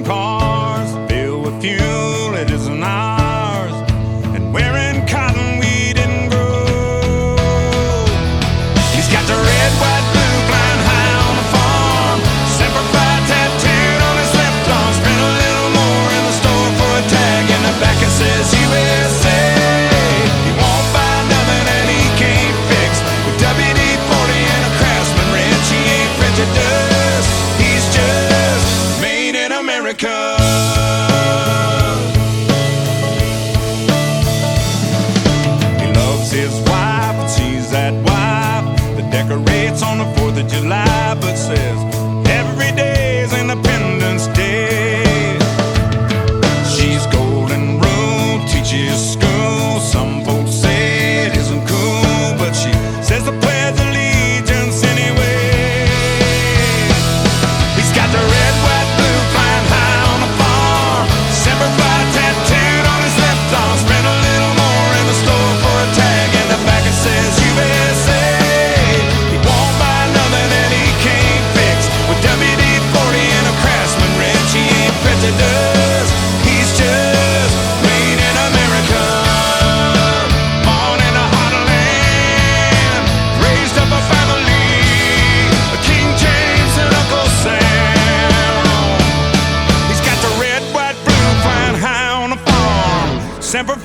cars filled with fuel that isn't ours, and wearing cotton we didn't grow. He's got the red, white, blue flying high on the farm, Semper Fi tattooed on his left arm. Spent a little more in the store for a tag in the back it says USA. He won't buy nothing that he can't fix. With WD-40 and a Craftsman wrench, he ain't prejudiced. He's just made in America. He loves his wife, and she's that wife that decorates on the 4th of July, but says every day is Independence Day. She's golden rule, teaches school. Some folks say it isn't cool, but she says the pledge of allegiance anyway. He's got the red, white, blue flying high on the farm, Semper Fi tattooed on his left arm. Spent a little more in the store for a tag in the back it says USA. He won't buy nothing that he can't fix. With WD-40 and a Craftsman wrench, he ain't prejudiced. He's just made in America. Born in a hot land, raised up a family, King James and Uncle Sam. He's got the red, white, blue flying high on the farm, Semper